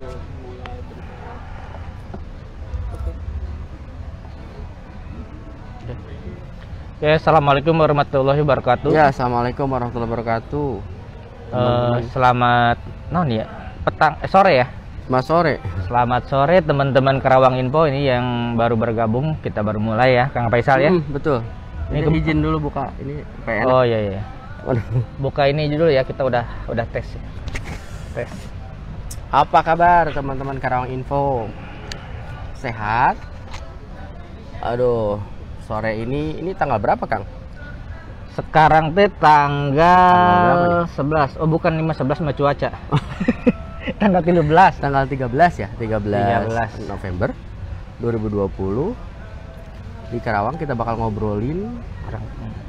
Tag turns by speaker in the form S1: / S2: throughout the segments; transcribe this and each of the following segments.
S1: Oke, assalamualaikum warahmatullahi wabarakatuh.
S2: Ya, assalamualaikum warahmatullahi wabarakatuh.
S1: Selamat ya, sore ya.
S2: Selamat sore.
S1: Selamat sore teman-teman Karawang Info ini yang baru bergabung. Kita baru mulai ya, Kang Faisal ya.
S2: Betul. Ini izin dulu buka ini PN.
S1: Oh iya. Buka ini dulu ya, kita udah tes ya. Tes.
S2: Apa kabar teman-teman Karawang Info? Sehat? Aduh, sore ini tanggal berapa, Kang?
S1: Sekarang teh tanggal 11. Oh, bukan 5/11 sama cuaca. Tanggal 13.
S2: Tanggal 13 ya, 13 November 2020. Di Karawang kita bakal ngobrolin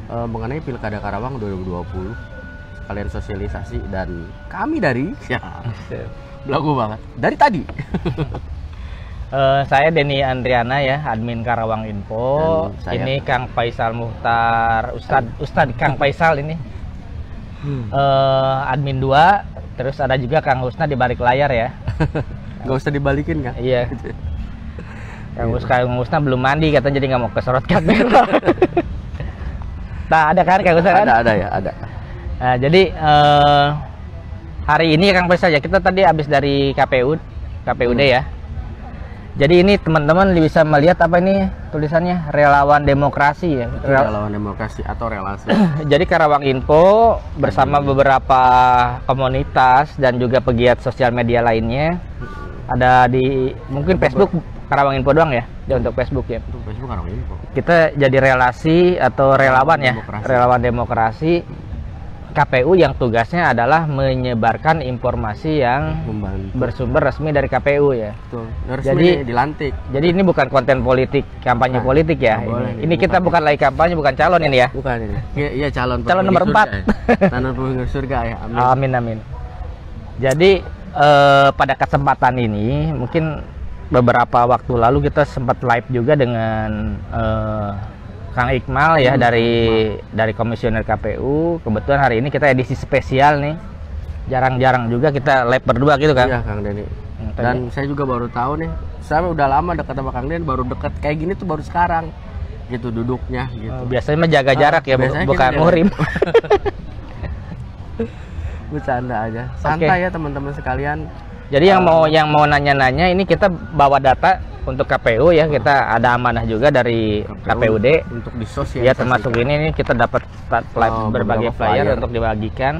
S2: mengenai Pilkada Karawang 2020. Kalian sosialisasi dan kami dari belagu banget. Dari tadi.
S1: Saya Denny Andriana ya, admin Karawang Info. Ini Kang Faisal Muhtar, Ustadz Kang Faisal ini. Admin 2. Terus ada juga Kang Husna di balik layar ya.
S2: Gak usah dibalikin kan?
S1: Iya. Kang Husna belum mandi katanya, jadi nggak mau kesorot kamera. Nah, ada kan Kang Husna kan?
S2: Ada ya, ada.
S1: Nah, jadi hari ini Kang Faisal ya, kita tadi habis dari KPUD ya. Jadi ini teman-teman bisa melihat apa ini tulisannya, relawan demokrasi ya.
S2: Relawan demokrasi atau relasi.
S1: Jadi Karawang Info bersama beberapa komunitas dan juga pegiat sosial media lainnya ada di mungkin Facebook Karawang Info doang ya, untuk Facebook ya.
S2: Untuk Facebook Karawang Info.
S1: Kita jadi relasi atau relawan ya, relawan demokrasi KPU yang tugasnya adalah menyebarkan informasi yang bersumber resmi dari KPU ya.
S2: Betul. Jadi dilantik.
S1: Jadi ini bukan konten politik, kampanye politik ya. Ini kita bukan lagi kampanye, bukan calon ini ya.
S2: Bukan ini. Iya calon
S1: nomor 4.
S2: Calon penghuni surga ya.
S1: Amin. Jadi pada kesempatan ini mungkin beberapa waktu lalu kita sempat live juga dengan Kang Iqmal ya, dari komisioner KPU. Kebetulan hari ini kita edisi spesial nih. Jarang-jarang juga kita live berdua gitu kan.
S2: Iya, Kang Denny. Dan saya juga baru tahu nih. Saya udah lama dekat sama Kang Denny, baru dekat kayak gini tuh baru sekarang. Gitu duduknya gitu.
S1: Biasanya mah jaga jarak ya, bukan muhrim.
S2: Bercanda aja. Santai ya teman-teman sekalian.
S1: Jadi yang mau nanya-nanya ini kita bawa data untuk KPU ya, kita ada amanah juga dari KPUD
S2: untuk disosialisasikan.
S1: Ya, termasuk ini nih kita dapat berbagai flyer untuk dibagikan.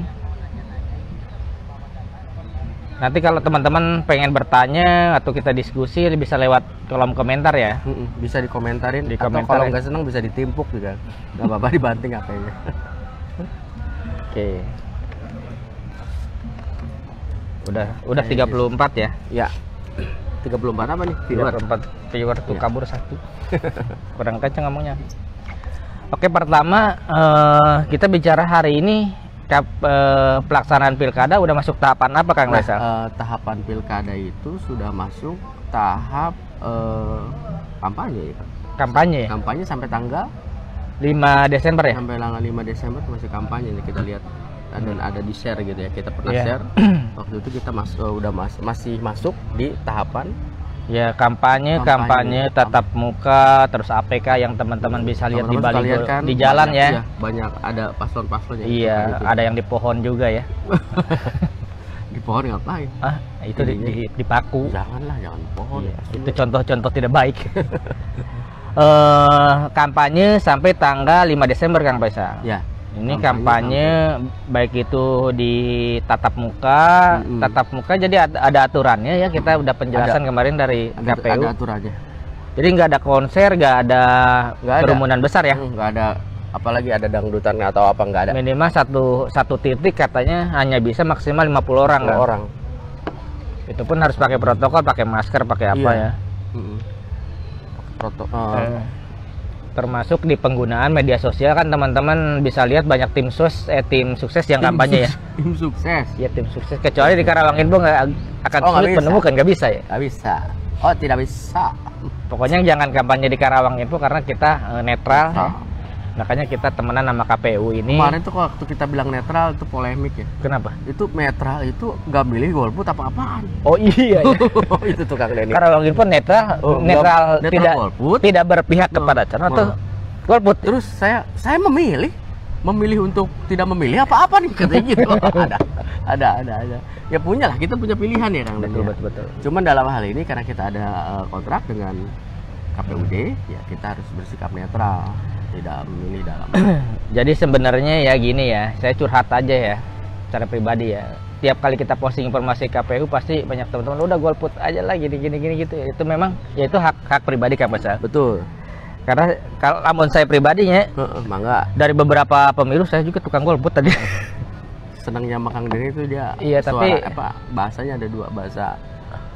S1: Nanti kalau teman-teman pengen bertanya atau kita diskusi bisa lewat kolom komentar ya.
S2: Bisa dikomentarin. Atau kalau nggak seneng bisa ditimpuk juga. Nggak apa-apa, dibanting HP-nya.
S1: Oke. Udah 34 ya?
S2: Ya. 34 apa nih?
S1: 34 viewer tuh kabur satu. Kurang kenceng ngomongnya. Oke, pertama kita bicara hari ini pelaksanaan pilkada udah masuk tahapan apa Kang Faisal?
S2: Tahapan pilkada itu sudah masuk tahap kampanye ya. Kampanye sampai tanggal
S1: 5 Desember ya?
S2: Sampai tanggal 5 Desember masih kampanye nih, kita lihat. Dan ada di share gitu ya, kita pernah share. Waktu itu kita masih masuk di tahapan
S1: ya, kampanye tatap muka, terus APK yang teman-teman bisa lihat di balik kan, di jalan banyak, ya.
S2: Banyak ada paslon-paslonnya.
S1: Iya, ada yang di pohon juga ya.
S2: Di pohon ngapain?
S1: Itu di paku.
S2: Jangan pohon.
S1: Iya, itu contoh-contoh tidak baik. Kampanye sampai tanggal 5 Desember Kang Faisal.
S2: Ya.
S1: Ini kampanye baik itu di tatap muka, jadi ada aturannya ya. Kita udah penjelasan kemarin dari KPU.
S2: Ada aturannya.
S1: Jadi nggak ada konser, nggak ada kerumunan besar ya.
S2: Nggak ada, apalagi ada dangdutan atau apa, nggak ada.
S1: Minimal satu titik katanya hanya bisa maksimal 50 orang.
S2: 50 orang.
S1: Itu pun harus pakai protokol, pakai masker, pakai apa ya.
S2: Protokol.
S1: Termasuk di penggunaan media sosial kan teman-teman bisa lihat banyak tim sukses yang kampanye ya.
S2: Tim sukses.
S1: Ya, tim sukses. Kecuali di Karawang Info nggak akan sulit menemukan, nggak bisa ya.
S2: Nggak bisa. Oh, tidak bisa.
S1: Pokoknya jangan kampanye di Karawang Info karena kita netral. Makanya kita temenan sama KPU ini.
S2: Kemarin tuh waktu kita bilang netral itu polemik ya.
S1: Kenapa?
S2: Itu netral itu nggak milih golput apa-apaan.
S1: Oh iya ya.
S2: Itu tukang Denny.
S1: Karawang Info netral, netral tidak
S2: golput.
S1: Tidak berpihak kepada calon atau golput.
S2: Terus saya memilih untuk tidak memilih apa-apa nih katanya gitu. ada. Ya punya lah, kita punya pilihan ya Kang Denny.
S1: Betul.
S2: Cuman dalam hal ini karena kita ada kontrak dengan KPUD, ya kita harus bersikap netral, tidak memilih dalam.
S1: Jadi sebenarnya ya gini ya, saya curhat aja ya, secara pribadi ya. Tiap kali kita posting informasi KPU pasti banyak teman-teman udah golput aja lah gini gitu ya. Itu memang ya itu hak pribadi Kang Basal.
S2: Betul.
S1: Karena kalau namun saya pribadinya,
S2: mangga.
S1: Dari beberapa pemilu saya juga tukang golput tadi.
S2: Senangnya sama Kang Denny itu dia
S1: iya,
S2: suara, tapi bahasanya ada dua, bahasa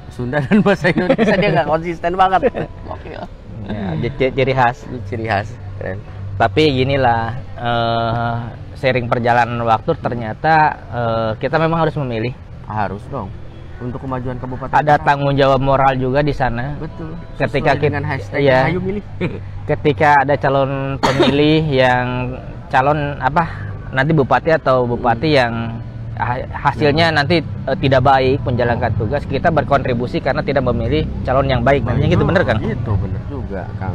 S2: Sunda dan bahasa Indonesia. Dia nggak konsisten banget. Oke.
S1: Ya, ciri khas.
S2: Keren.
S1: Tapi ginilah, sering perjalanan waktu ternyata kita memang harus memilih.
S2: Harus dong. Untuk kemajuan kabupaten.
S1: Ada tanggung jawab moral juga di sana.
S2: Betul.
S1: Ketika kita
S2: dengan hashtag ayo milih.
S1: Ketika ada calon pemilih yang calon nanti bupati atau bupati yang hasilnya nanti tidak baik menjalankan tugas, kita berkontribusi karena tidak memilih calon yang baik. Namanya gitu, bener kan?
S2: Gitu, bener juga Kang.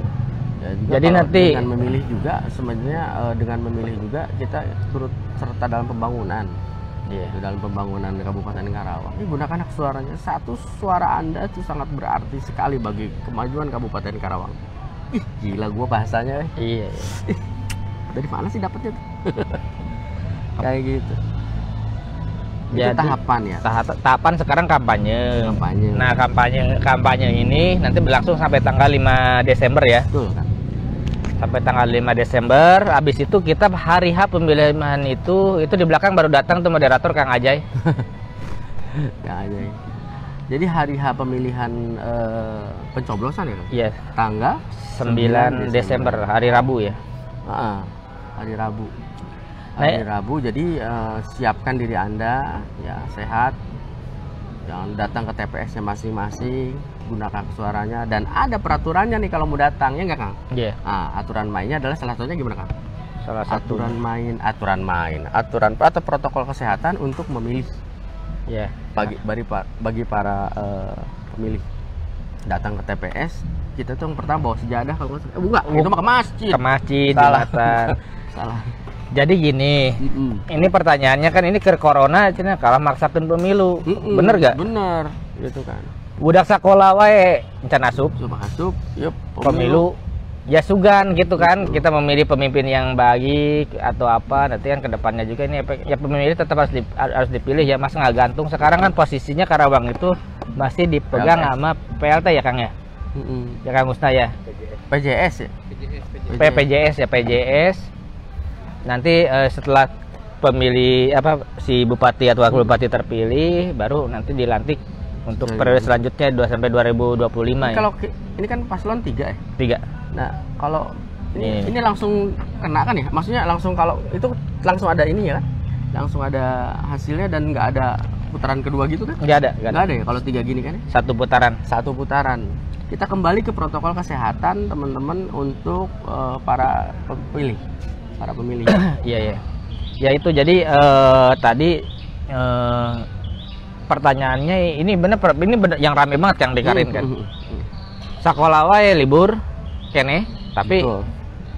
S2: Ya, juga
S1: jadi nanti
S2: dengan memilih juga sebenarnya dengan memilih juga kita turut serta dalam pembangunan. Iya. Dalam pembangunan Kabupaten Karawang. Ini gunakan hak suaranya. Satu suara Anda itu sangat berarti sekali bagi kemajuan Kabupaten Karawang. Ih, gila gua bahasanya.
S1: Iya.
S2: Dari mana sih dapetnya? Kayak gitu. Itu
S1: Jadi,
S2: tahapan ya.
S1: Tahapan sekarang kampanye. Nah, kampanye ini nanti berlangsung sampai tanggal 5 Desember ya.
S2: Betul kan?
S1: Sampai tanggal 5 Desember. Habis itu kita hari H pemilihan itu di belakang baru datang tuh moderator Kang Ajay.
S2: Kang Ajay. Jadi hari H pemilihan pencoblosan ya Kang?
S1: Iya.
S2: Tanggal
S1: 9 Desember, hari Rabu ya.
S2: Hari Rabu. Hari Rabu, jadi siapkan diri Anda ya, sehat, jangan datang ke TPS-nya masing-masing, gunakan suaranya, dan ada peraturannya nih kalau mau datang, ya nggak Kang?
S1: Iya.
S2: Nah, aturan mainnya adalah salah satunya gimana Kang?
S1: Salah satu
S2: aturan atau protokol kesehatan untuk memilih.
S1: Ya.
S2: Bagi para pemilih datang ke TPS, kita tuh yang pertama bawa sejadah kalau enggak, itu mah ke masjid.
S1: Ke masjid, jumatan.
S2: Salah.
S1: Jadi gini, ini pertanyaannya kan ini ke corona cina kalah maksakeun pemilu. Bener gak?
S2: Bener, gitu kan.
S1: Budak sakola wae encan asup.
S2: Asup, yup,
S1: pemilu. Ya sugan gitu kan. Betul. Kita memilih pemimpin yang baik atau apa, nanti kan kedepannya juga ini ya pemilih tetap harus dipilih ya, Mas, nggak gantung. Sekarang kan posisinya Karawang itu masih dipegang sama PLT ya Kang ya? Ya Kang Musna ya?
S2: PJS ya?
S1: PJS. Nanti setelah pemilih si bupati atau wakil bupati terpilih, baru nanti dilantik untuk periode selanjutnya 2 sampai 2025 ya.
S2: Kalau ini kan paslon 3 ya?
S1: 3.
S2: Nah, kalau ini langsung kena kan ya? Maksudnya langsung kalau itu langsung ada ini ya kan? Langsung ada hasilnya dan nggak ada putaran kedua gitu kan?
S1: Nggak ada
S2: ya kalau 3 gini kan?
S1: Satu putaran.
S2: Kita kembali ke protokol kesehatan teman-teman untuk para pemilih.
S1: Iya. Ya itu jadi tadi pertanyaannya ini bener yang rame banget yang dikarin kan. Sekolah wae libur kene, tapi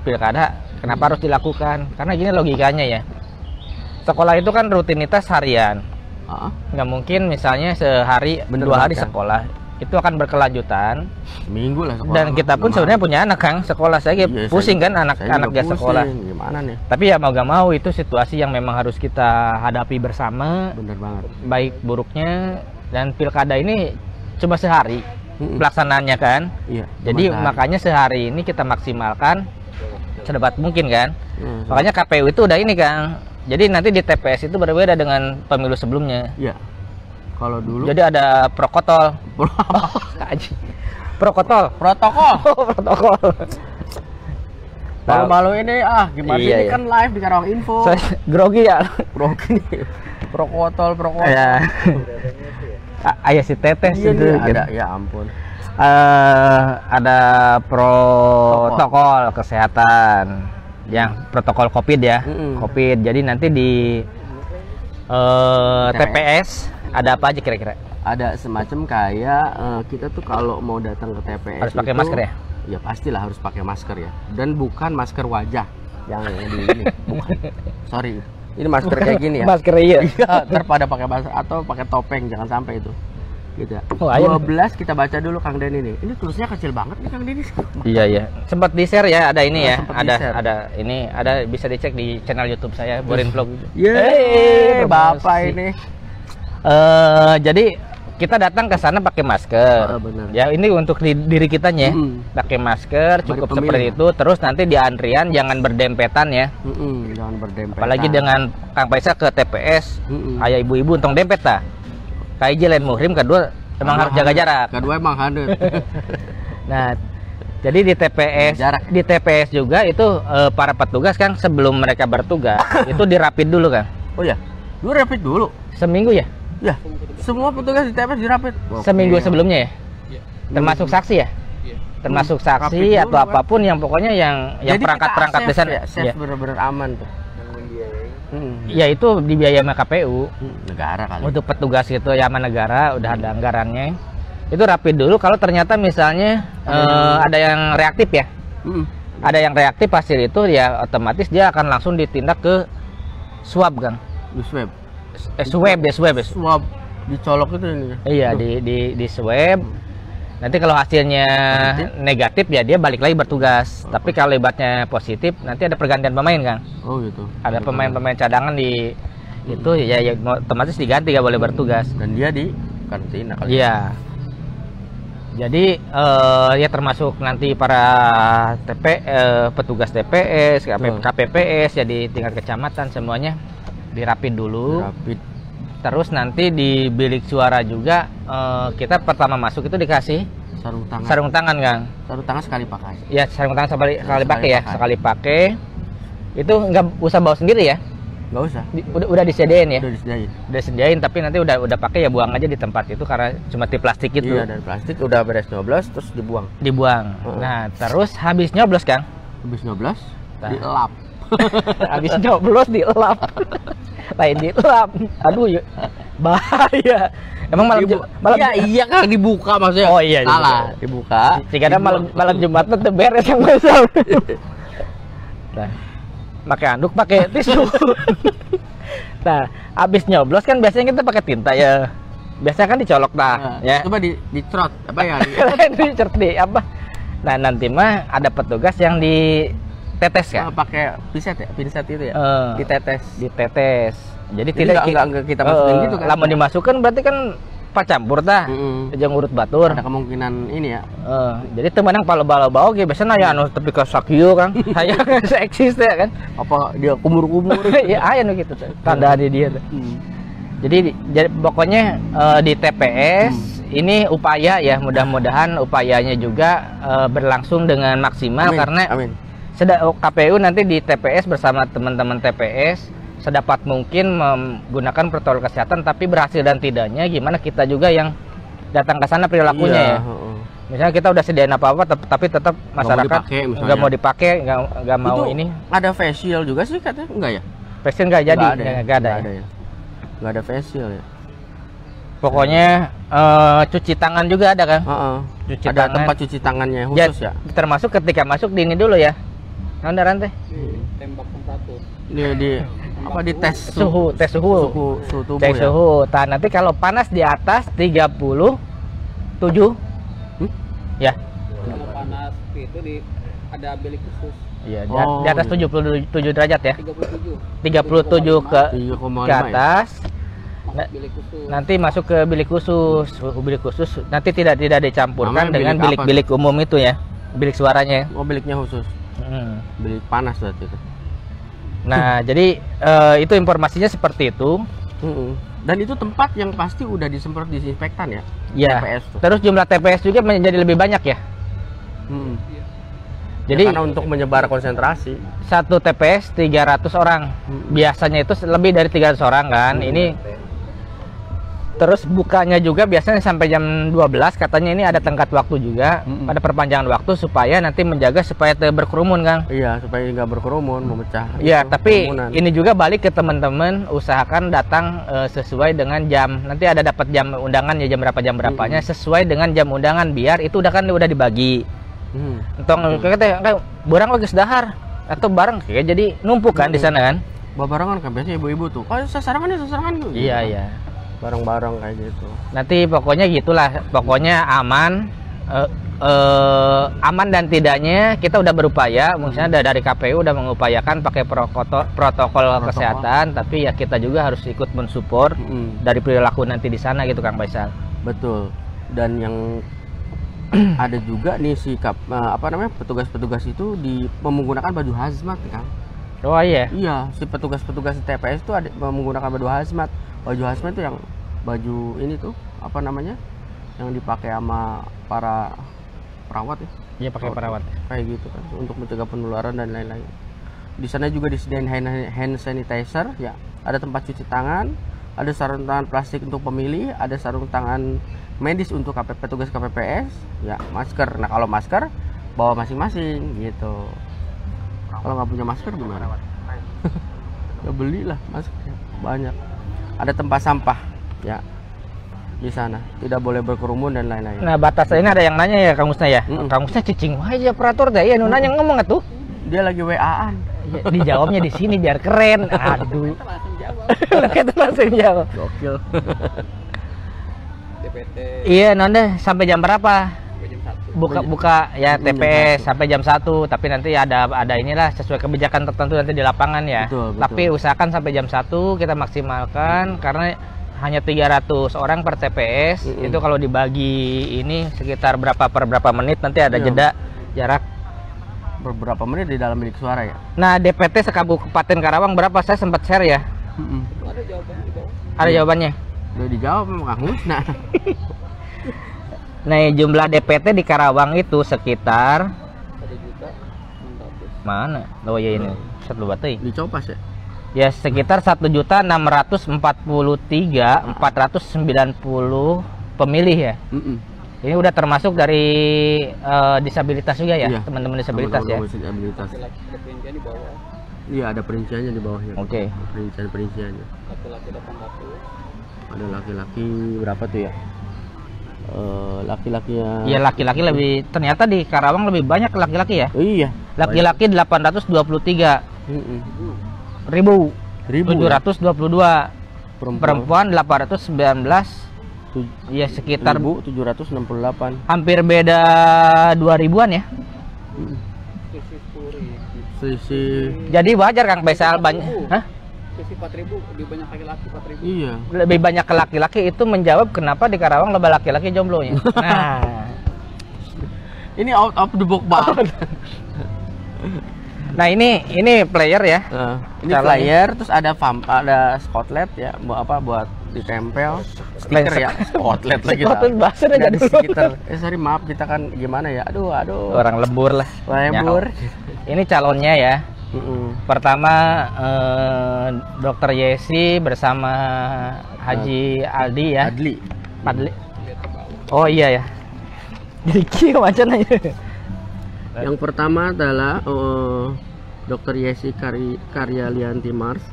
S1: pilkada kenapa harus dilakukan? Karena gini logikanya ya. Sekolah itu kan rutinitas harian. Nggak mungkin misalnya sehari 2 hari sekolah. Itu akan berkelanjutan
S2: seminggu lah sekolah.
S1: Dan kita pun sebenarnya punya anak Kang sekolah, saya pusing kan anak-anak dia sekolah.
S2: Gimana nih?
S1: Tapi ya mau gak mau itu situasi yang memang harus kita hadapi bersama.
S2: Bener banget.
S1: Baik buruknya, dan pilkada ini cuma sehari pelaksanaannya kan.
S2: Iya.
S1: Jadi makanya sehari ini kita maksimalkan sedapat mungkin kan. Makanya KPU itu udah ini Kang. Jadi nanti di TPS itu berbeda dengan pemilu sebelumnya.
S2: Iya. Kalau dulu
S1: jadi ada protokol. Protokol.
S2: Malu-malu ini gimana ini kan live di Karawang Info.
S1: Grogi ya.
S2: Grogi. Protokol.
S1: Ya. Ayah si Tetes
S2: itu
S1: ada.
S2: Ya ampun.
S1: Ada protokol kesehatan. yang protokol COVID ya. COVID. Jadi nanti di TPS ada apa aja kira-kira?
S2: Ada semacam kayak kita tuh kalau mau datang ke TPS
S1: harus pakai masker ya?
S2: Ya pastilah harus pakai masker ya. Dan bukan masker wajah yang di ini. Bukan. Sorry. Ini masker kayak gini ya.
S1: Masker iya.
S2: Terpada pakai masker atau pakai topeng, jangan sampai itu. Gitu ya.
S1: Oh,
S2: 12 kita baca dulu Kang Den ini. Ini tulisnya kecil banget nih Kang Den.
S1: Iya iya. Sempat di-share ya, ada ini ya.
S2: Ada
S1: Ini ada bisa dicek di channel YouTube saya Borin Vlog.
S2: Yeay, Bapak ini.
S1: Jadi kita datang ke sana pakai masker.
S2: Benar.
S1: Ya ini untuk diri kitanya. Pakai masker cukup seperti itu. Terus nanti di antrian jangan berdempetan ya.
S2: Jangan berdempetan.
S1: Apalagi dengan Kang Faisal ke TPS, ayah ibu-ibu untung dempet ta. Kaiji lain muhrim, kedua emang harus jaga jarak.
S2: Kedua emang handut.
S1: Nah, jadi di TPS juga itu para petugas kan sebelum mereka bertugas itu dirapid dulu kan.
S2: Oh ya, dulu rapid dulu.
S1: Seminggu ya?
S2: Ya, semua petugas di TPS dirapid.
S1: Seminggu sebelumnya ya? Termasuk saksi ya? Termasuk saksi atau apapun yang pokoknya yang perangkat-perangkat desa
S2: ya. Safe bener-bener aman tuh.
S1: Ya itu dibiayai sama KPU.
S2: Negara kali.
S1: Untuk petugas itu ya sama negara udah ada anggarannya. Itu rapid dulu kalau ternyata misalnya ada yang reaktif ya. Ada yang reaktif hasil itu ya otomatis dia akan langsung ditindak ke swab Kang. Swab.
S2: Swab dicolok itu ini.
S1: Iya, di swab. Nanti kalau hasilnya negatif ya dia balik lagi bertugas. Tapi kalau ibaratnya positif nanti ada pergantian pemain Kang.
S2: Oh gitu.
S1: Ada pemain-pemain cadangan di itu ya otomatis diganti, gak boleh bertugas.
S2: Dan dia di karantina kali.
S1: Iya. Jadi ya termasuk nanti para petugas TPS, KPPS ya di tingkat kecamatan semuanya dirapid dulu. Terus nanti di bilik suara juga kita pertama masuk itu dikasih sarung tangan Kang.
S2: Sarung tangan sekali pakai.
S1: Ya sarung tangan sekali pakai ya, sekali pakai. Itu nggak usah bawa sendiri ya?
S2: Nggak usah.
S1: Udah disediain ya?
S2: Udah
S1: disediain, tapi nanti udah pakai ya buang aja di tempat itu karena cuma di plastik itu.
S2: Iya, dari plastik udah beres nyoblos terus dibuang.
S1: Nah, terus habis nyoblos Kang?
S2: Habis nyoblos dielap.
S1: Habis nyoblos dielap. Lain dilap, aduh ya bahaya. Emang malam
S2: iya Kang dibuka maksudnya.
S1: Oh iya,
S2: salah dibuka.
S1: Jika ada malam Jumat tuh beres yang besar. Nah, pakai anduk, pakai tisu. Nah, abis nyoblos kan biasanya kita pakai tinta ya. Biasanya kan dicolok ya.
S2: Coba dicrot apa ya?
S1: Dicrot apa? Nah, nanti mah ada petugas yang ditetes kan?
S2: Pakai pinset itu ya?
S1: Ditetes. Jadi
S2: tidak kita masukin gitu kan?
S1: Lama dimasukkan berarti kan pacampur dah. Jangan urut batur.
S2: Ada kemungkinan ini ya.
S1: Jadi teman yang balo-balo gitu biasanya ya anu tapi ke sakio kan. Saya eksis ya kan.
S2: Apa dia kumur-kumur?
S1: Ya anu gitu tanda di dia tuh. Jadi pokoknya di TPS ini upaya ya, mudah-mudahan upayanya juga berlangsung dengan maksimal. Karena KPU nanti di TPS bersama teman-teman TPS sedapat mungkin menggunakan protokol kesehatan, tapi berhasil dan tidaknya gimana kita juga yang datang ke sana perilakunya ya. Misalnya kita udah sediain apa-apa tapi tetap masyarakat nggak mau dipakai, nggak mau
S2: itu
S1: ini.
S2: Ada facial juga sih katanya, enggak ya?
S1: Facial nggak jadi, nggak ada ya.
S2: Nggak ada facial ya.
S1: Pokoknya cuci tangan juga ada kan?
S2: Cuci ada tangan. Tempat cuci tangannya khusus ya.
S1: Termasuk ketika masuk di ini dulu ya. Rantai.
S2: Tembak temperatur. Di tes
S1: suhu tubuh. Cek
S2: ya?
S1: suhu. Nah, nanti kalau panas di atas 37 ya.
S3: Kalau panas itu ada bilik khusus.
S1: Iya, di atas 77 derajat ya.
S3: 37
S1: ke atas. Nanti masuk ke bilik khusus. Suhu bilik khusus nanti tidak dicampurkan dengan bilik umum itu ya. Bilik suaranya.
S2: Oh, biliknya khusus. Bilik panas berarti itu.
S1: Nah, jadi itu informasinya seperti itu.
S2: Dan itu tempat yang pasti udah disemprot disinfektan ya?
S1: Iya.
S2: TPS tuh.
S1: Terus jumlah TPS juga menjadi lebih banyak ya? Jadi
S2: ya, karena untuk menyebar konsentrasi.
S1: Satu TPS 300 orang. Biasanya itu lebih dari 300 orang kan. Ini Terus bukanya juga biasanya sampai jam 12, katanya ini ada tenggat waktu juga, pada perpanjangan waktu supaya nanti menjaga supaya tidak berkerumun, Kang.
S2: Iya, supaya nggak berkerumun, memecah.
S1: Iya, tapi
S2: kerumunan.
S1: ini juga balik ke teman-teman, usahakan datang sesuai dengan jam. Nanti ada dapat jam undangan ya, jam berapanya sesuai dengan jam undangan, biar itu udah dibagi. Entong kayak barang lagi sedahar atau barang kayak jadi numpuk kan di sana kan.
S2: Barengan kan biasanya ibu-ibu tuh. Oh, sasarangan gitu.
S1: Iya.
S2: Bareng-bareng kayak gitu.
S1: Nanti pokoknya gitulah, pokoknya aman. Aman dan tidaknya kita udah berupaya, misalnya dari KPU udah mengupayakan pakai protokol kesehatan, tapi ya kita juga harus ikut mensupport dari perilaku nanti di sana gitu, Kang Faisal.
S2: Betul. Dan yang ada juga nih petugas-petugas itu menggunakan baju hazmat, Kang.
S1: Oh iya.
S2: Iya, si petugas-petugas di TPS itu ada menggunakan baju hazmat. Baju hazmat itu yang baju ini tuh yang dipakai sama para perawat ya.
S1: Iya, pakai perawat.
S2: Kayak gitu kan, untuk mencegah penularan dan lain-lain. Di sana juga disediain hand sanitizer ya. Ada tempat cuci tangan, ada sarung tangan plastik untuk pemilih, ada sarung tangan medis untuk petugas KPPS, ya, masker. Nah, kalau masker bawa masing-masing gitu. Kalau nggak punya masker gimana? Ya belilah masker banyak. Ada tempat sampah ya di sana, tidak boleh berkerumun dan lain-lain.
S1: Nah, batasnya ini ada yang nanya ya, Kang Musna ya. Kang Musna cicing aja operator dah ya, nanya ngomong atuh.
S2: Dia lagi WA-an.
S1: Ya, dijawabnya di sini biar keren. Aduh. Kita langsung jawab.
S2: Gokil.
S3: DPT.
S1: Iya, nonde sampai jam berapa?
S3: Sampai jam 1.
S1: Buka ya TPS sampai jam 1, tapi nanti ada inilah sesuai kebijakan tertentu nanti di lapangan ya.
S2: Betul.
S1: Tapi usahakan sampai jam 1 kita maksimalkan, karena hanya 300 orang per TPS. Itu kalau dibagi ini sekitar berapa menit, nanti ada jeda jarak
S2: beberapa menit di dalam bilik suara ya.
S1: Nah, DPT sekabupaten Karawang berapa? Saya sempat share ya.
S3: Ada jawabannya di bawah.
S1: Ada jawabannya.
S2: Udah dijawab sama Kang Musna.
S1: Nah, jumlah DPT di Karawang itu sekitar
S3: 1.600.000.
S1: mana? Oh iya, ini satu batai.
S2: Dicopas ya.
S1: Ya, sekitar 1.643.490 pemilih ya. Ini udah termasuk dari disabilitas juga ya, teman-teman disabilitas ya.
S2: Disabilitas.
S3: Ada perincian di bawah.
S2: Iya, ada perinciannya di bawahnya.
S1: Oke.
S2: Perinciannya.
S3: Laki-laki 800.
S2: Ada laki-laki berapa tuh ya? Laki-lakinya.
S1: Iya, laki-laki lebih, ternyata di Karawang lebih banyak laki-laki ya.
S2: Oh, iya.
S1: Laki-laki 823 ribu 722, perempuan 819. Iya, sekitar
S2: 1768.
S1: hampir beda 2000-an ya.
S3: Selisih 10.000.
S2: Selisih.
S1: Jadi wajar Kang Faisal banyak. Hah?
S3: Selisih 4.000, lebih banyak laki-laki 4.000.
S2: Iya.
S1: Lebih banyak ke laki-laki, itu menjawab kenapa di Karawang lebih laki-laki jomblonya. Nah,
S2: Ini out of the box banget.
S1: nah ini player ya.
S2: Ini player, terus ada spotlight ya, buat ditempel stiker ya. Spotlight lagi.
S1: Spotlight bahasa udah jadi
S2: stiker. Sorry, maaf, kita kan gimana ya. Aduh.
S1: Orang lembur lah.
S2: Lembur.
S1: Ini calonnya ya. Pertama Dr. Yesi bersama Haji Aldi ya. Adli. Oh iya ya. Jadi kieu macam aja.
S2: Yang pertama adalah Dr. Yesi Karyalianti Mars,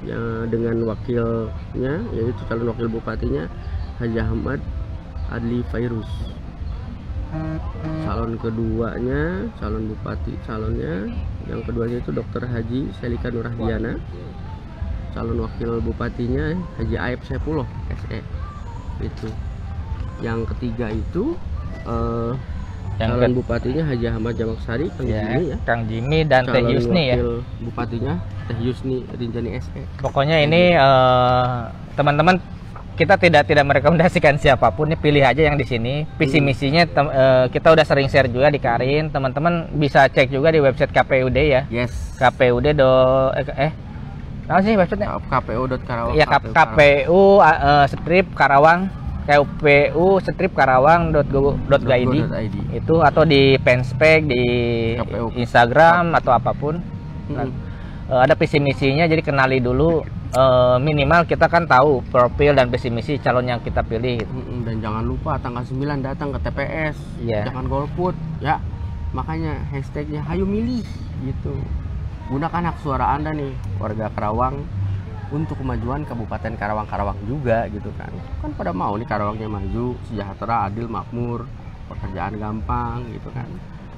S2: ya, dengan wakilnya, yaitu calon wakil bupatinya Haji Ahmad Adli Fairuz. Calon keduanya, calon bupati calonnya, yang keduanya itu Dr. Haji Selika Nurahdiana. Calon wakil bupatinya Haji Aib Sepuluh SE. Itu. Yang ketiga itu calon bupatinya Haji Ahmad Jamaksari, Kang Jimmy ya.
S1: Kang Jimmy dan Teh Yusni ya.
S2: Calon wakil bupatinya Teh Yusni Rinjani SE.
S1: Pokoknya ini teman-teman, kita tidak merekomendasikan siapapun, ini pilih aja yang di sini. Visi misinya kita udah sering share juga di Karin. Teman-teman bisa cek juga di website KPUD ya.
S2: Yes.
S1: KPUD apa sih websitenya?
S2: KPU.Karawang.
S1: Ya, KPU strip Karawang, KPU strip Karawang.go.id itu, atau di fanspage di KPU. Instagram atau apapun. Ada visi misinya, jadi kenali dulu minimal kita kan tahu profil dan visi misi calon yang kita pilih gitu.
S2: Dan jangan lupa tanggal 9 datang ke TPS. Jangan golput ya. Makanya hashtagnya hayu milih gitu. Gunakan hak suara Anda nih warga Karawang untuk kemajuan Kabupaten Karawang juga gitu kan. Kan pada mau nih Karawangnya maju, sejahtera, adil, makmur, pekerjaan gampang gitu kan.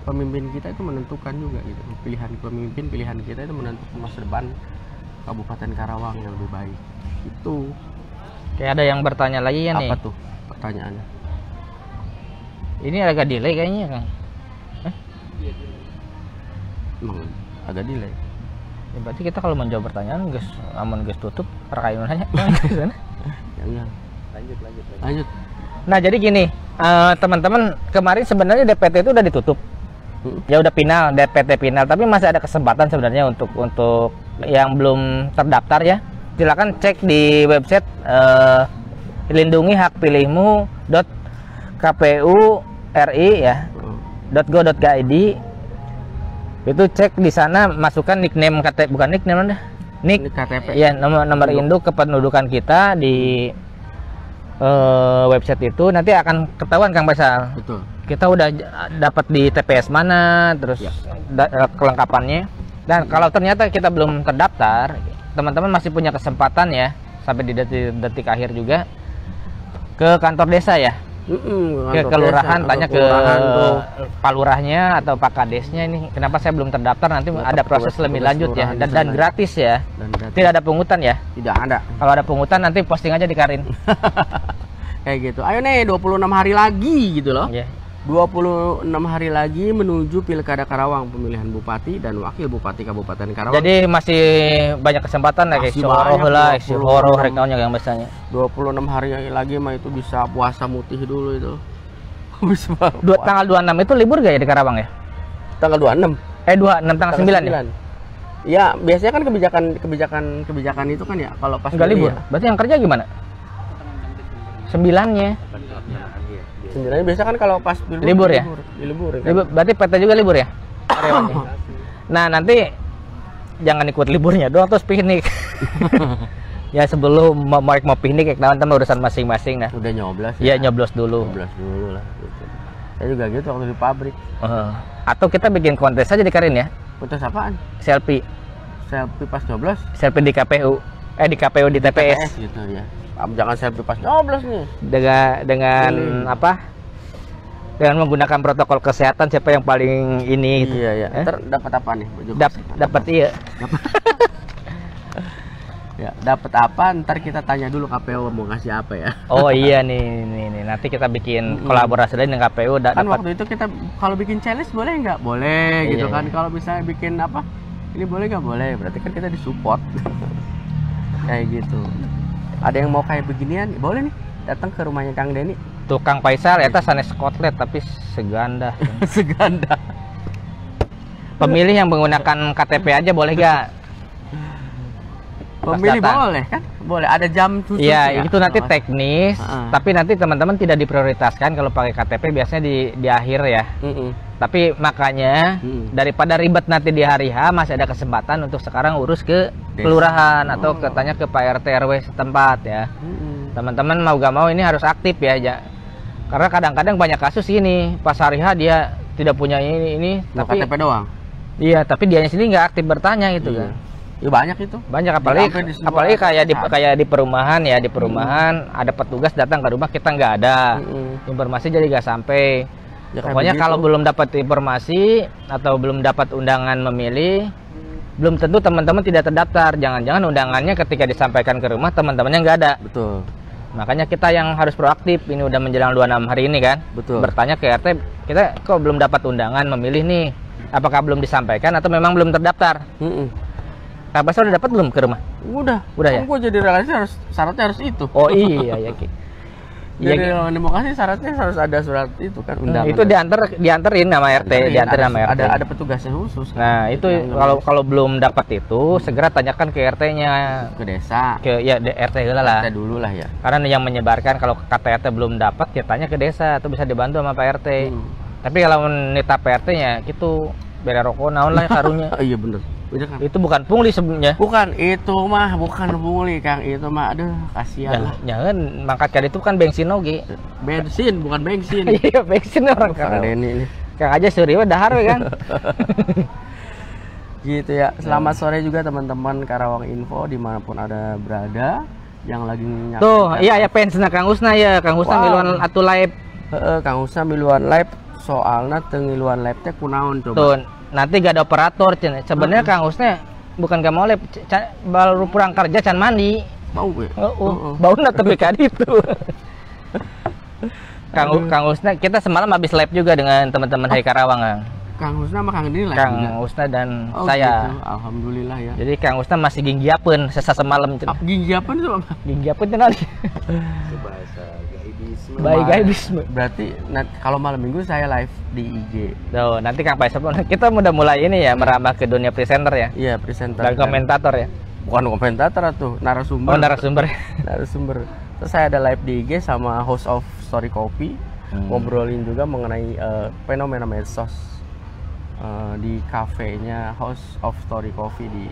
S2: Pemimpin kita itu menentukan juga gitu. Pilihan kita itu menentukan masa depan Kabupaten Karawang yang lebih baik. Itu.
S1: Kayak ada yang bertanya lagi ya nih.
S2: Apa tuh pertanyaannya?
S1: Ini agak delay kayaknya, Kang.
S2: Emang agak delay.
S1: Ya, berarti kita kalau menjawab pertanyaan guys, aman guys tutup rakayun aja.
S2: Yang lanjut.
S1: Nah, jadi gini, teman-teman, kemarin sebenarnya DPT itu udah ditutup. Ya udah final, DPT final, tapi masih ada kesempatan sebenarnya untuk yang belum terdaftar ya. Silakan cek di website lindungi hak pilihmu.kpuri ya .go.id. Itu cek di sana, masukkan nickname KTP, bukan nickname anda, nick
S2: KTP
S1: ya, nomor induk kependudukan kita di website itu. Nanti akan ketahuan Kang Faisal.
S2: Betul.
S1: Kita udah dapat di TPS mana, terus kelengkapannya. Dan kalau ternyata kita belum terdaftar, teman-teman masih punya kesempatan ya, sampai di detik akhir juga, ke kantor desa ya, ke kelurahan, tanya ke palurahnya atau pak kadesnya, ini kenapa saya belum terdaftar, nanti ada proses lebih lanjut ya, dan gratis ya, tidak ada pungutan ya.
S2: Tidak ada.
S1: Kalau ada pungutan nanti posting aja di Karin.
S2: Kayak gitu. Ayo nih 26 hari lagi gitu loh. 26 hari lagi menuju Pilkada Karawang, pemilihan bupati dan wakil bupati Kabupaten Karawang.
S1: Jadi masih banyak kesempatan lah, kayak horoh rekaunya yang biasanya.
S2: 26 hari lagi mah itu bisa puasa mutih dulu itu. Bisa
S1: tanggal 26 itu libur gak ya di Karawang ya?
S2: Tanggal 26.
S1: 26 tanggal 9 ya?
S2: Ya, biasanya kan kebijakan itu kan ya kalau pas
S1: enggak libur.
S2: Ya.
S1: Berarti yang kerja gimana? 9-nya.
S2: 9-nya biasa kan kalau pas
S1: libur ya?
S2: Libur.
S1: Berarti PT juga libur ya? Karyawannya. Nah, nanti jangan ikut liburnya doang terus piknik. Ya sebelum mau piknik, teman-teman urusan masing-masing nah.
S2: Udah nyoblos
S1: ya? Iya, nyoblos dulu.
S2: Nyoblos dulu lah gitu. Saya juga gitu waktu di pabrik.
S1: Atau kita bikin kontes aja di Karin ya?
S2: Kontes apaan?
S1: Selfie
S2: pas nyoblos?
S1: Selfie di KPU. Di KPU di TPS
S2: gitu ya. Jangan selfie pas nyoblos nih.
S1: Dengan apa? Dengan menggunakan protokol kesehatan, siapa yang paling ini gitu.
S2: Iya. Ntar dapat apa nih?
S1: Dapat iya.
S2: Ya, dapat apa? Ntar kita tanya dulu KPU mau ngasih apa ya.
S1: Oh iya nih. Nanti kita bikin kolaborasi lain dengan KPU.
S2: Kan waktu itu kita kalau bikin challenge boleh nggak? Boleh gitu kan. Kalau misalnya bikin apa? Ini boleh nggak? Boleh. Berarti kan kita disupport. Kayak gitu. Ada yang mau kayak beginian? Boleh nih. Datang ke rumahnya Kang Denny.
S1: Tuh Kang Faisal ya, sanes kotlet tapi seganda.
S2: Seganda.
S1: Pemilih yang menggunakan KTP aja boleh gak?
S2: Pemilih boleh kan? Boleh, ada jam khusus.
S1: Iya, itu nanti teknis, tapi nanti teman-teman tidak diprioritaskan kalau pakai KTP, biasanya di akhir ya. Tapi makanya daripada ribet nanti di hari H, masih ada kesempatan untuk sekarang urus ke kelurahan atau tanya ke Pak RT RW setempat ya. Teman-teman mau gak mau ini harus aktif ya. Karena kadang-kadang banyak kasus ini, pas hari H dia tidak punya ini tapi
S2: KTP doang.
S1: Iya, tapi dianya sendiri nggak aktif bertanya gitu kan.
S2: Ya banyak itu.
S1: Banyak, apalagi kayak di perumahan ya, di perumahan ada petugas datang ke rumah kita nggak ada. Informasi jadi nggak sampai. Ya, pokoknya kalau belum dapat informasi atau belum dapat undangan memilih, belum tentu teman-teman tidak terdaftar. Jangan-jangan undangannya ketika disampaikan ke rumah teman-temannya nggak ada.
S2: Betul.
S1: Makanya kita yang harus proaktif. Ini udah menjelang 26 hari ini kan.
S2: Betul.
S1: Bertanya ke RT, kita kok belum dapat undangan memilih nih. Apakah belum disampaikan atau memang belum terdaftar? Kak Basar udah dapat belum ke rumah?
S2: Udah ya. Gue jadi relasi syaratnya harus itu.
S1: Oh iya ya.
S2: Jadi demokrasi syaratnya harus ada surat itu kan undangan.
S1: Itu dianterin sama RT, dianterin sama RT.
S2: Ada petugasnya khusus.
S1: Nah, itu kalau belum dapat itu segera tanyakan ke RT-nya,
S2: ke desa.
S1: RT lah.
S2: RT dulu lah ya.
S1: Karena yang menyebarkan kalau kata RT belum dapat ya tanya ke desa atau bisa dibantu sama Pak RT. Tapi kalau nita Pak RT-nya gitu beda rokok naon lah karunya.
S2: Iya bener. Udah kan?
S1: Itu bukan pungli sebenarnya.
S2: Bukan, itu mah bukan pungli Kang, itu mah aduh kasihan lah.
S1: Jangan mangkat kali itu kan bensin oge.
S2: Bensin bukan bensin.
S1: Iya, bensin orang
S2: Kang
S1: Karawang.
S2: Denny nih.
S1: Kang aja suri mah dahar we, Kang.
S2: Gitu ya. Selamat sore juga teman-teman Karawang Info dimanapun ada berada yang lagi nyaksikan.
S1: Tuh, iya ya pensna Kang Usna ya. Kang Usna miluan atuh live.
S2: Kang Usna miluan live soalnya tengiluan live teh kunaon coba.
S1: Tuh, nanti gak ada operator cenah. Sebenarnya Kang Usna bukan gak mau live, baru pulang kerja can mandi.
S2: Bau ya?
S1: Bauna tapi kan itu. Kang Usna, kita semalam habis live juga dengan teman-teman Hai Karawang, Kang.
S2: Kang Usna sama Kang Denny live
S1: Kang
S2: juga?
S1: Usna dan
S2: Oh,
S1: saya.
S2: gitu. Alhamdulillah ya.
S1: Jadi Kang Usna masih ginggiapeun sesa semalam cenah.
S2: Gigi apa nih Bang?
S1: Ginggiapeun cenah.
S3: Bahasa gaibisme.
S1: Baik gaibisme.
S2: Berarti kalau malam minggu saya live di IG.
S1: Tuh, nanti Kang Faisal kita udah mulai ini ya merambah ke dunia presenter ya.
S2: Iya, presenter
S1: Dan komentator ya.
S2: bukan komentator tuh, narasumber.
S1: Oh, narasumber.
S2: Narasumber. Terus saya ada live di IG sama host of Story Coffee, ngobrolin juga mengenai fenomena medsos di kafenya House of Story Coffee di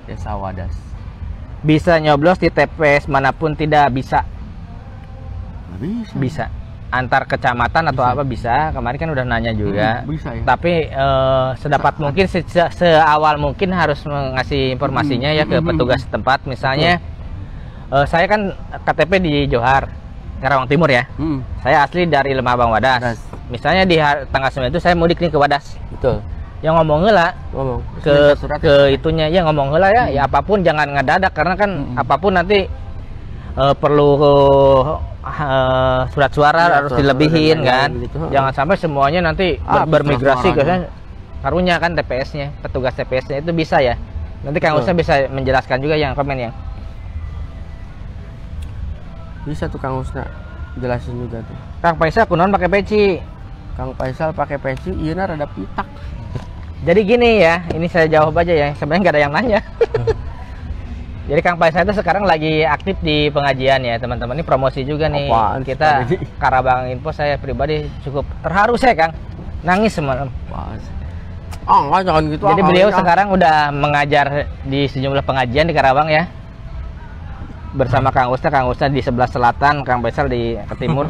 S2: Desa Wadas.
S1: Bisa nyoblos di TPS manapun tidak bisa.
S2: Bisa.
S1: Bisa. Antar kecamatan atau apa bisa. Kemarin kan udah nanya juga.
S2: Bisa ya.
S1: Tapi sedapat mungkin seawal mungkin harus ngasih informasinya ya ke petugas setempat. Misalnya saya kan KTP di Johar, Karawang Timur ya. Saya asli dari Lemah Bang Wadas. Misalnya di tanggal 9 itu saya mudik nih ke Wadas.
S2: Betul.
S1: Yang ngomong heula ke itunya ya ngomong heula ya. Ya apapun jangan ngedadak karena kan apapun nanti perlu surat suara
S2: ya,
S1: harus dilebihin kan.
S2: Gitu.
S1: Jangan sampai semuanya nanti bermigrasi ke sana. Karunya kan TPS-nya, petugas TPS-nya itu bisa ya. Nanti Kang Usna bisa menjelaskan juga yang komen yang.
S2: Bisa tuh Kang Usna jelasin juga tuh.
S1: Kang Faisal kunaon pakai peci.
S2: Kang Faisal pakai peci, iya rada pitak.
S1: Jadi gini ya, ini saya jawab aja ya. Sebenarnya nggak ada yang nanya. Jadi Kang Faisal itu sekarang lagi aktif di pengajian ya teman-teman. Ini promosi juga nih.
S2: Apaan
S1: kita Karawang Info, saya pribadi cukup terharu saya Kang. Nangis semalam.
S2: Enggak jangan gitu.
S1: Jadi beliau sekarang udah mengajar di sejumlah pengajian di Karawang ya. Bersama Kang Usna di sebelah selatan, Kang Faisal di timur.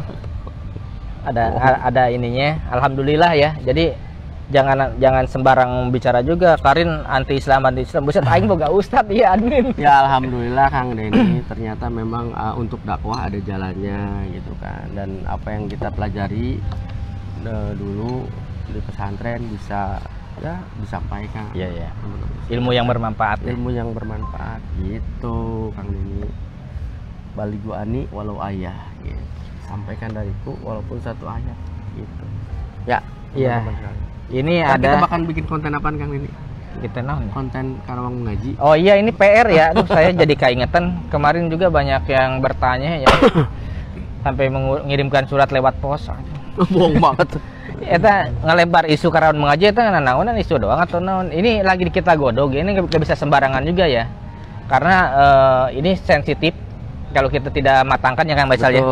S1: Ada ininya. Alhamdulillah ya. Jadi jangan sembarang bicara juga. Karin anti Islam. Buset aing boga ustad ya admin.
S2: Ya alhamdulillah Kang Denny ternyata memang untuk dakwah ada jalannya gitu kan. Dan apa yang kita pelajari dulu di pesantren bisa ya disampaikan.
S1: Iya. Ilmu yang bermanfaat.
S2: Ilmu yang bermanfaat gitu Kang Denny. Baligu ani walau ayah gitu. Sampaikan dariku walaupun satu ayat gitu. Ya,
S1: iya. Ini
S2: kan
S1: ada
S2: kita bakal bikin konten apaan Kang Denny?
S1: Kita naon ya?
S2: Konten Karawang ngaji.
S1: Oh iya, ini PR ya. Aduh, saya jadi keingetan kemarin juga banyak yang bertanya ya. Sampai mengirimkan surat lewat pos.
S2: Bohong banget.
S1: Eta ngelebar isu Karawang mengaji eta naonan isu doang atau naon. Ini lagi kita godog. Ini nggak bisa sembarangan juga ya. Karena ini sensitif kalau kita tidak matangkan ya Kang Faisal ya.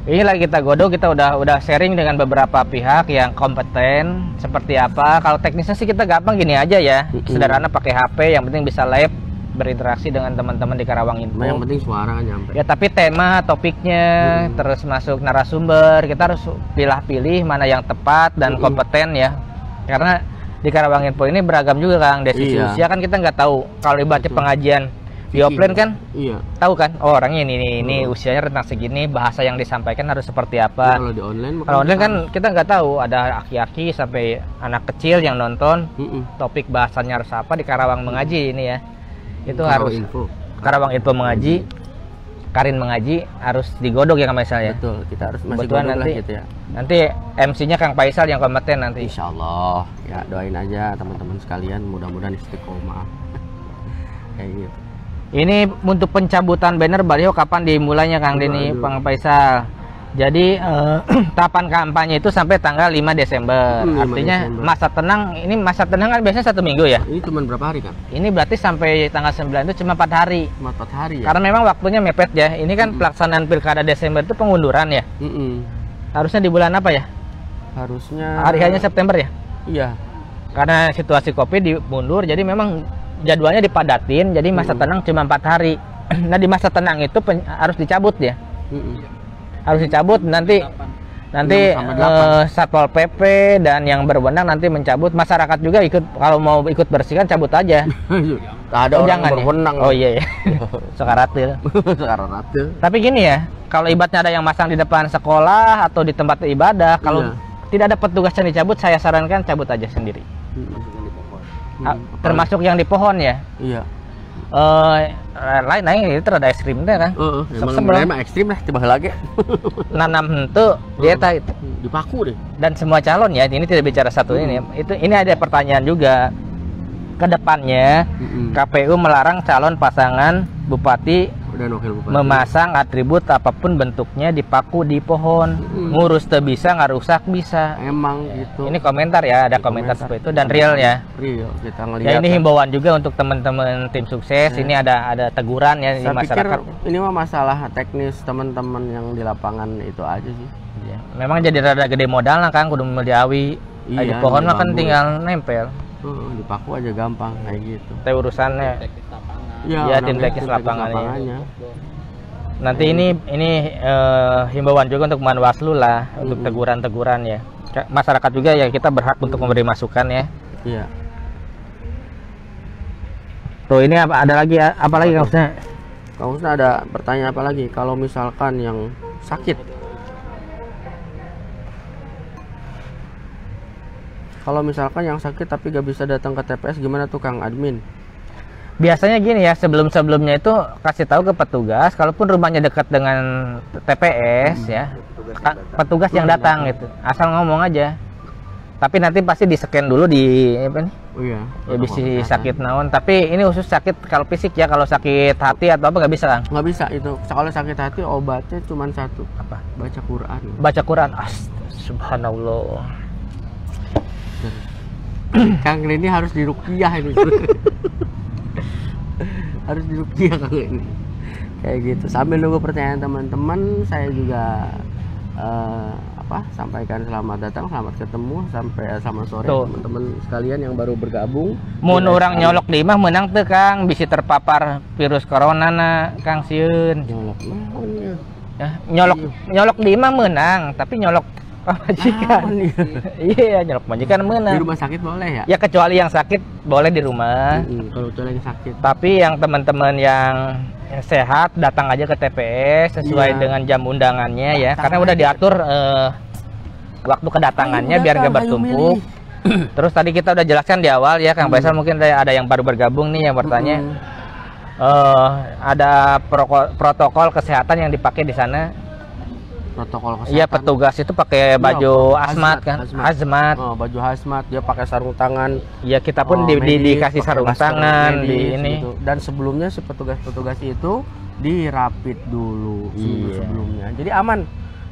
S1: Ini lagi kita godok, kita udah sharing dengan beberapa pihak yang kompeten seperti apa. Kalau teknisnya sih kita gampang gini aja ya. Sederhana pakai HP, yang penting bisa live berinteraksi dengan teman-teman di Karawang Info.
S2: Yang penting suara nyampe.
S1: Ya tapi tema, topiknya, terus masuk narasumber, kita harus pilih-pilih mana yang tepat dan kompeten ya. Karena di Karawang Info ini beragam juga Kang. Dari sisi usia kan kita nggak tau. Kalau ibaratnya pengajian di offline kan, tahu kan, oh orangnya ini usianya rentang segini, bahasa yang disampaikan harus seperti apa.
S2: Kalau di online,
S1: kan kita nggak tahu, ada aki-aki sampai anak kecil yang nonton, topik bahasanya harus apa. Di Karawang mengaji ini ya, itu harus Karawang Info mengaji, Karin mengaji harus digodok ya Kang Faisal ya.
S2: Betul, kita harus masih
S1: godok nanti,
S2: gitu ya.
S1: Nanti MC-nya Kang Faisal yang kompeten nanti.
S2: Insya Allah, ya doain aja teman-teman sekalian, mudah-mudahan istiqomah. Kayak gitu.
S1: Ini untuk pencabutan banner baliho kapan dimulainya Kang Denny, Kang Faisal? Jadi tahapan kampanye itu sampai tanggal 5 Desember. Artinya Desember. Masa tenang kan biasanya 1 minggu ya.
S2: Ini cuma berapa hari Kang?
S1: Ini berarti sampai tanggal 9 itu cuma 4 hari.
S2: Cuma 4 hari ya.
S1: Karena memang waktunya mepet ya. Ini kan pelaksanaan Pilkada Desember itu pengunduran ya. Harusnya di bulan apa ya?
S2: Harusnya
S1: hari-harinya September ya?
S2: Iya.
S1: Karena situasi Covid dimundur, jadi memang jadwalnya dipadatin, jadi masa tenang cuma 4 hari. Nah di masa tenang itu harus dicabut ya, harus dicabut nanti
S2: 6 sampai 8.
S1: Satpol PP dan yang berwenang nanti mencabut. Masyarakat juga ikut, kalau mau ikut bersihkan cabut aja.
S2: Ada orang
S1: jangan
S2: yang berwenang.
S1: ya? Oh iya ya. Sekaratil. Tapi gini ya, kalau ibaratnya ada yang masang di depan sekolah atau di tempat ibadah, kalau tidak ada petugas yang dicabut, saya sarankan cabut aja sendiri. Termasuk yang di pohon ya.
S2: Iya.
S1: Lain itu ada es krim teh kan.
S2: Emang ekstrim lah, coba lagi.
S1: Nanam itu dia itu
S2: dipaku deh.
S1: Dan semua calon ya, ini tidak bicara satu ini ada pertanyaan juga. Kedepannya KPU melarang calon pasangan bupati
S2: dan wakil bupati
S1: memasang atribut apapun bentuknya dipaku di pohon. Ngurus tuh bisa, nggak rusak bisa.
S2: Emang gitu.
S1: Ini komentar ya, ada komentar seperti itu dan real ya.
S2: Real kita ngelihat.
S1: Ya ini himbauan juga untuk teman-teman tim sukses. Ini ada teguran ya di masyarakat.
S2: Ini mah masalah teknis teman-teman yang di lapangan itu aja sih.
S1: Ya, memang jadi rada gede modal lah Kang, kudu diawi. Di pohon mah kan tinggal nempel.
S2: Dipaku aja gampang kayak gitu.
S1: Tapi urusannya
S2: ya
S1: tim teknis lapangannya. Nanti ini himbauan juga untuk Manwaslu lah, untuk teguran-teguran ya. Masyarakat juga ya, kita berhak untuk memberi masukan ya.
S2: Iya.
S1: Tuh ini ada lagi apa lagi Kang Usna?
S2: Kang Usna ada pertanyaan apa lagi? Kalau misalkan yang sakit, tapi gak bisa datang ke TPS, gimana tuh Kang Admin?
S1: Biasanya gini ya, sebelumnya itu kasih tahu ke petugas, kalaupun rumahnya dekat dengan TPS ya, petugas yang datang gitu, asal ngomong aja. Tapi nanti pasti di scan dulu di apa nih?
S2: Oh iya.
S1: Ya bisa sakit naon, tapi ini khusus sakit kalau fisik ya, kalau sakit hati atau apa nggak bisa Kang?
S2: Nggak bisa itu. Kalau sakit hati obatnya cuma satu. Apa? Baca Quran.
S1: Baca Quran. Subhanallah.
S2: Kang ini harus diruqyah ini. Harus diruqyah Kang ini. Kayak gitu. Sambil nunggu pertanyaan teman-teman, saya juga sampaikan selamat datang, selamat ketemu, sampai selamat sore teman-teman sekalian yang baru bergabung.
S1: Mun orang nyolok di imah menang tuh Kang, bisa terpapar virus corona na Kang sieun. Nyolok di imah menang, tapi nyolok majikan. Iya, nyolok majikan menang.
S2: Di rumah sakit boleh ya?
S1: Ya kecuali yang sakit boleh di rumah.
S2: Kalau kecuali yang sakit. Tapi
S1: yang teman-teman yang sehat datang aja ke TPS sesuai dengan jam undangannya ya, karena udah diatur waktu kedatangannya biar nggak bertumpuk. Terus tadi kita udah jelaskan di awal ya Kang Faisal, mungkin ada yang baru bergabung nih yang bertanya. Ada protokol kesehatan yang dipakai di sana.
S2: Protokol kesehatan.
S1: Iya, petugas itu pakai baju hazmat kan? Hazmat.
S2: Baju hazmat, dia pakai sarung tangan.
S1: Iya, kita pun dikasih sarung tangan di ini.
S2: Gitu. Dan sebelumnya si petugas-petugas itu dirapit dulu sebelumnya. Jadi aman.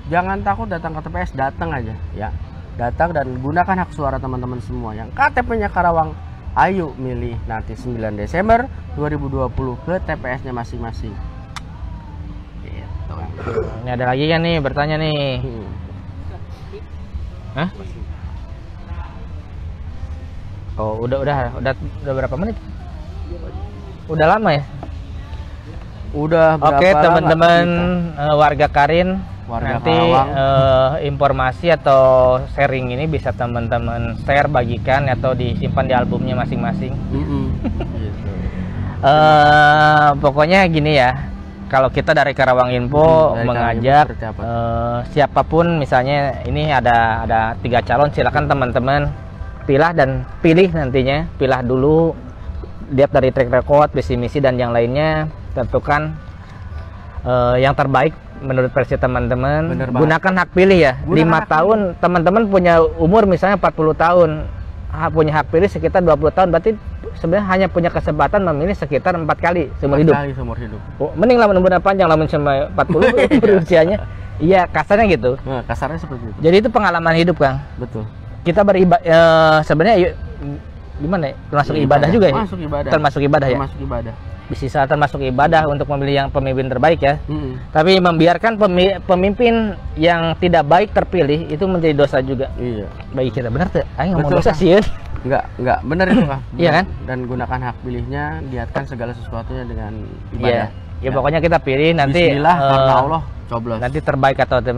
S2: Jangan takut datang ke TPS, datang aja ya. Datang dan gunakan hak suara teman-teman semua yang KTP-nya Karawang. Ayo milih nanti 9 Desember 2020 ke TPS-nya masing-masing.
S1: Ini ada lagi kan nih bertanya nih. Hah? Oh, udah berapa menit? Udah lama ya?
S2: Udah berapa?
S1: Oke, teman-teman warga Karin, nanti informasi atau sharing ini bisa teman-teman share, bagikan atau disimpan di albumnya masing-masing.
S2: Gitu.
S1: Pokoknya gini ya. Kalau kita dari Karawang Info mengajak siapapun, misalnya ini ada 3 calon, silakan teman-teman pilih nantinya, pilah dulu, lihat dari track record, visi misi dan yang lainnya, tentukan yang terbaik menurut versi teman-teman. Gunakan hak pilih ya. 5 tahun teman-teman punya umur misalnya 40 tahun, punya hak pilih sekitar 20 tahun, berarti sebenarnya hanya punya kesempatan memilih sekitar 4 kali seumur hidup. Mending lah umur panjang, lamun sampai 40 usianya. Iya, kasarnya gitu.
S2: Nah, kasarnya seperti itu.
S1: Jadi itu pengalaman hidup Kang.
S2: Betul.
S1: Kita beribadah sebenarnya gimana ya? Termasuk ibadah juga ya? Termasuk ibadah ya?
S2: Termasuk ibadah.
S1: Bisa termasuk ibadah untuk memilih yang pemimpin terbaik ya. Tapi membiarkan pemimpin yang tidak baik terpilih itu menjadi dosa juga.
S2: Iya.
S1: Bagi kita, benar tuh? Ayo ngomong dosa sih.
S2: Enggak benar itu Kang.
S1: Iya kan?
S2: Dan gunakan hak pilihnya, niatkan segala sesuatunya dengan
S1: Iya.
S2: ibadah.
S1: Ya pokoknya kita pilih nanti
S2: Bismillah karena Allah coblos.
S1: nanti terbaik atau tidak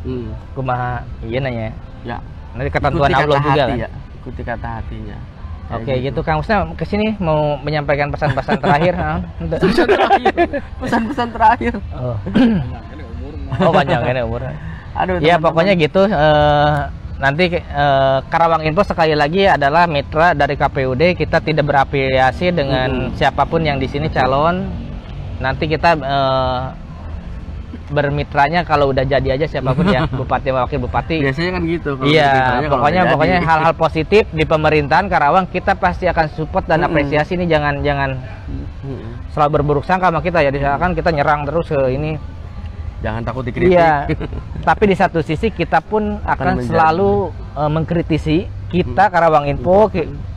S2: Hmm.
S1: kumaha iya nanya.
S2: Ya.
S1: Nanti ketentuan
S2: Ikuti
S1: Allah
S2: kata
S1: juga
S2: hati,
S1: kan.
S2: ya. Ikuti kata hatinya. Kayak
S1: Oke gitu Kang Usna kesini mau menyampaikan pesan-pesan terakhir.
S2: Pesan terakhir. Pesan-pesan terakhir.
S1: Oh.
S3: Ini umur mah.
S1: Oh panjang ini umur.
S2: Aduh.
S1: Ya
S2: teman-teman.
S1: pokoknya gitu. Nanti Karawang Info sekali lagi adalah mitra dari KPUD. Kita tidak berafiliasi dengan siapapun yang di sini calon. Nanti kita bermitranya kalau udah jadi aja siapapun ya, bupati wakil bupati.
S2: Biasanya kan gitu. kalau
S1: Iya,
S2: beritanya kalau
S1: pokoknya
S2: udah
S1: pokoknya
S2: jadi.
S1: hal-hal positif di pemerintahan Karawang kita pasti akan support dan apresiasi. Ini jangan selalu berburuk sangka sama kita ya. Misalkan kita nyerang terus ke ini.
S2: Jangan takut dikritik.
S1: Iya. Tapi di satu sisi kita pun akan
S2: menjadi.
S1: selalu mengkritisi kita Karawang Info,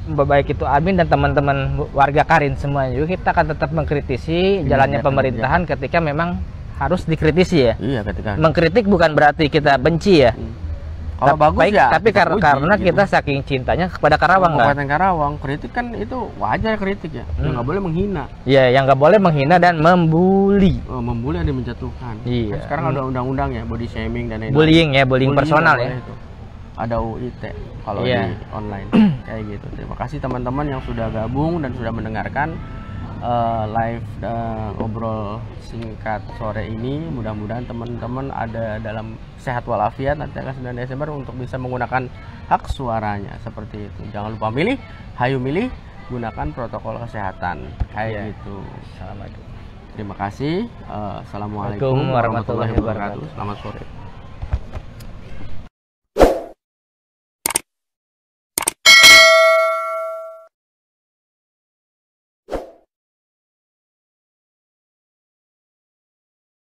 S1: baik itu admin dan teman-teman warga Karin semuanya juga kita akan tetap mengkritisi jalannya pemerintahan ketika memang harus dikritisi ya.
S2: Iya, ketika
S1: Mengkritik bukan berarti kita benci ya.
S2: kalau bagus
S1: Baik,
S2: ya.
S1: tapi
S2: kita puji,
S1: karena
S2: gitu.
S1: kita saking cintanya kepada Karawang kan.
S2: Kabupaten Karawang, kritik kan itu wajar kritik ya. Nggak boleh menghina.
S1: Iya, yang nggak boleh menghina dan membuli.
S2: Membuli ada menjatuhkan.
S1: Iya.
S2: Kan sekarang ada undang-undang ya, body shaming dan lain-lain.
S1: Bullying ya, bullying personal
S2: nggak
S1: ya.
S2: boleh itu. Ada UIT kalau
S1: Iya.
S2: di online kayak gitu. Terima kasih teman-teman yang sudah gabung dan sudah mendengarkan live ngobrol singkat sore ini. Mudah-mudahan teman-teman ada dalam sehat walafiat nanti tanggal 9 Desember untuk bisa menggunakan hak suaranya seperti itu. Jangan lupa milih, hayu milih, gunakan protokol kesehatan kayak gitu.
S1: Assalamualaikum.
S2: Terima kasih. Assalamualaikum
S1: Waalaikumsalam warahmatullahi wabarakatuh.
S2: Selamat sore.